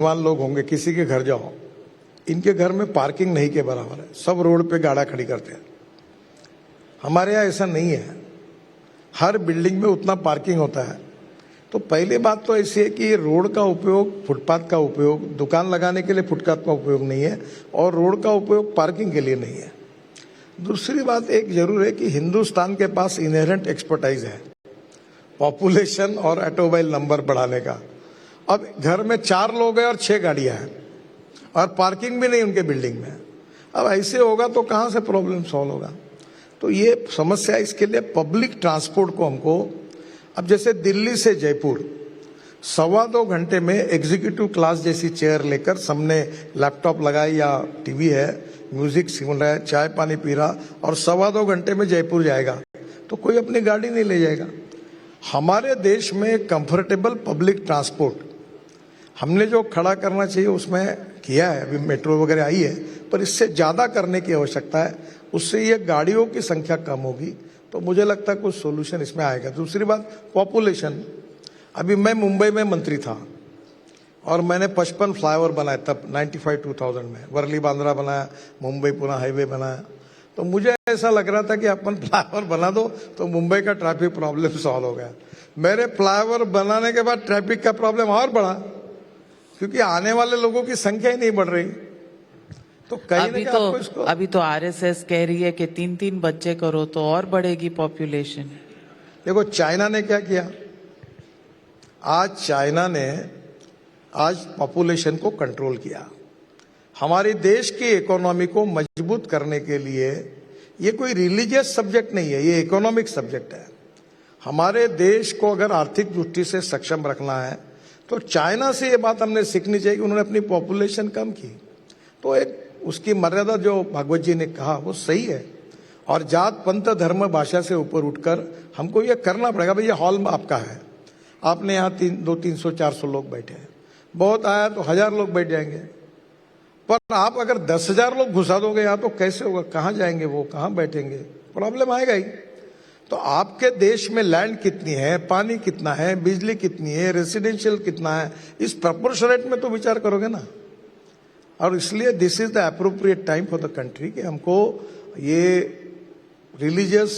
जवान लोग होंगे, किसी के घर जाओ, इनके घर में पार्किंग नहीं के बराबर है, सब रोड पे गाड़ा खड़ी करते हैं। हमारे यहाँ ऐसा नहीं है, हर बिल्डिंग में उतना पार्किंग होता है। तो पहली बात तो ऐसी है कि रोड का उपयोग, फुटपाथ का उपयोग दुकान लगाने के लिए फुटपाथ का उपयोग नहीं है और रोड का उपयोग पार्किंग के लिए नहीं है। दूसरी बात एक जरूर है कि हिंदुस्तान के पास इनहेरेंट एक्सपर्टाइज है पॉपुलेशन और ऑटोमोबाइल नंबर बढ़ाने का। अब घर में 4 लोग हैं और 6 गाड़ियां हैं और पार्किंग भी नहीं उनके बिल्डिंग में। अब ऐसे होगा तो कहां से प्रॉब्लम सॉल्व होगा? तो ये समस्या, इसके लिए पब्लिक ट्रांसपोर्ट को हमको, अब जैसे दिल्ली से जयपुर 1.25 घंटे में एग्जीक्यूटिव क्लास जैसी चेयर लेकर, सामने लैपटॉप लगाई या टीवी है, म्यूजिक सुन रहा है, चाय पानी पी रहा, और 2.25 घंटे में जयपुर जाएगा, तो कोई अपनी गाड़ी नहीं ले जाएगा। हमारे देश में कंफर्टेबल पब्लिक ट्रांसपोर्ट हमने जो खड़ा करना चाहिए उसमें किया है, अभी मेट्रो वगैरह आई है, पर इससे ज्यादा करने की आवश्यकता है। उससे ये गाड़ियों की संख्या कम होगी, तो मुझे लगता है कुछ सोल्यूशन इसमें आएगा। दूसरी बात, पॉपुलेशन। अभी मैं मुंबई में मंत्री था और मैंने 55 फ्लाईओवर बनाए तब 95-2000 में, वर्ली बांद्रा बनाया, मुंबई पुणे हाईवे बनाया। तो मुझे ऐसा लग रहा था कि अपन फ्लाईओवर बना दो तो मुंबई का ट्रैफिक प्रॉब्लम सॉल्व हो गया। मेरे फ्लाईओवर बनाने के बाद ट्रैफिक का प्रॉब्लम और बढ़ा, क्योंकि आने वाले लोगों की संख्या ही नहीं बढ़ रही। तो कहीं अभी तो आरएसएस कह रही है कि 3-3 बच्चे करो तो और बढ़ेगी पॉपुलेशन। देखो चाइना ने क्या किया, आज चाइना ने पॉपुलेशन को कंट्रोल किया। हमारे देश की इकोनॉमी को मजबूत करने के लिए ये कोई रिलीजियस सब्जेक्ट नहीं है, ये इकोनॉमिक सब्जेक्ट है। हमारे देश को अगर आर्थिक दृष्टि से सक्षम रखना है तो चाइना से ये बात हमने सीखनी चाहिए कि उन्होंने अपनी पॉपुलेशन कम की। तो एक उसकी मर्यादा जो भागवत जी ने कहा वो सही है, और जात पंथ धर्म भाषा से ऊपर उठकर हमको ये करना पड़ेगा। भाई ये हॉल आपका है, आपने यहाँ 200-300-400 लोग बैठे हैं, बहुत आया तो 1000 लोग बैठ जाएंगे, पर आप अगर 10,000 लोग घुसा दोगे यहाँ तो कैसे होगा? कहाँ जाएंगे वो, कहाँ बैठेंगे? प्रॉब्लम आएगा ही। तो आपके देश में लैंड कितनी है, पानी कितना है, बिजली कितनी है, रेसिडेंशियल कितना है, इस प्रपोर्शनेट में तो विचार करोगे ना। और इसलिए this is the appropriate time for the country कि हमको ये रिलीजियस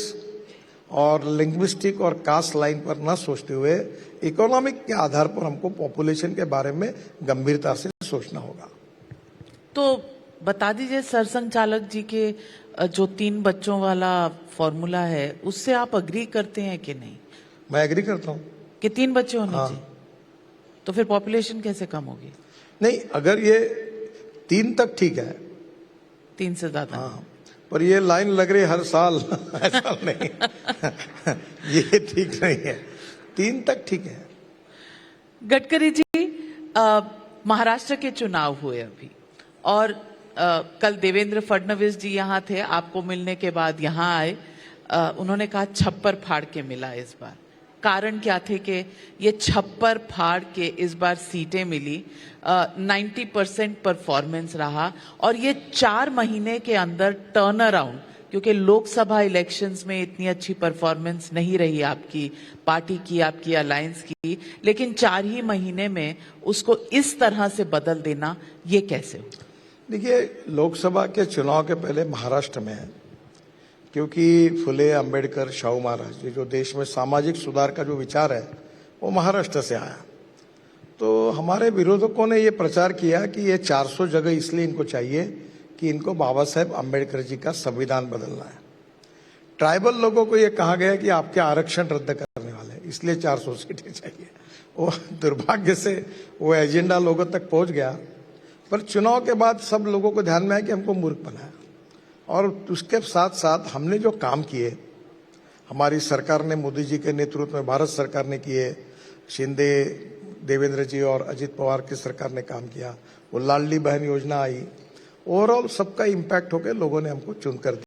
और लिंग्विस्टिक और कास्ट लाइन पर न सोचते हुए इकोनॉमिक के आधार पर हमको पॉपुलेशन के बारे में गंभीरता से सोचना होगा। तो बता दीजिए, सरसंघ चालक जी के जो 3 बच्चों वाला फॉर्मूला है उससे आप अग्री करते हैं कि नहीं? मैं एग्री करता हूँ कि 3 बच्चे होने चाहिए। तो फिर पॉपुलेशन कैसे कम होगी? नहीं, अगर ये 3 तक ठीक है, 3 से ज्यादा। हाँ, पर ये लाइन लग रही हर साल ऐसा नहीं ये ठीक नहीं है, 3 तक ठीक है। गडकरी जी, महाराष्ट्र के चुनाव हुए अभी, और कल देवेंद्र फडणवीस जी यहाँ थे, आपको मिलने के बाद यहाँ आए। उन्होंने कहा छप्पर फाड़ के मिला इस बार। कारण क्या थे कि ये छप्पर फाड़ के इस बार सीटें मिली, 90% परफॉर्मेंस रहा, और ये 4 महीने के अंदर टर्न अराउंड, क्योंकि लोकसभा इलेक्शंस में इतनी अच्छी परफॉर्मेंस नहीं रही आपकी पार्टी की, आपकी अलायंस की, लेकिन 4 ही महीने में उसको इस तरह से बदल देना, ये कैसे हो? देखिए, लोकसभा के चुनाव के पहले महाराष्ट्र में, क्योंकि फुले, अंबेडकर, शाहू महाराज, ये जो देश में सामाजिक सुधार का जो विचार है वो महाराष्ट्र से आया। तो हमारे विरोधकों ने ये प्रचार किया कि ये 400 जगह इसलिए इनको चाहिए कि इनको बाबा साहेब अंबेडकर जी का संविधान बदलना है। ट्राइबल लोगों को ये कहा गया कि आपके आरक्षण रद्द करने वाले, इसलिए 400 सीटें चाहिए। वो दुर्भाग्य से वो एजेंडा लोगों तक पहुंच गया, पर चुनाव के बाद सब लोगों को ध्यान में आया कि हमको मूर्ख बनाया। और उसके साथ साथ हमने जो काम किए, हमारी सरकार ने, मोदी जी के नेतृत्व में भारत सरकार ने किए, शिंदे, देवेंद्र जी और अजित पवार की सरकार ने काम किया, वो लाडली बहन योजना आई, ओवरऑल सबका इम्पैक्ट होकर लोगों ने हमको चुनकर दिया।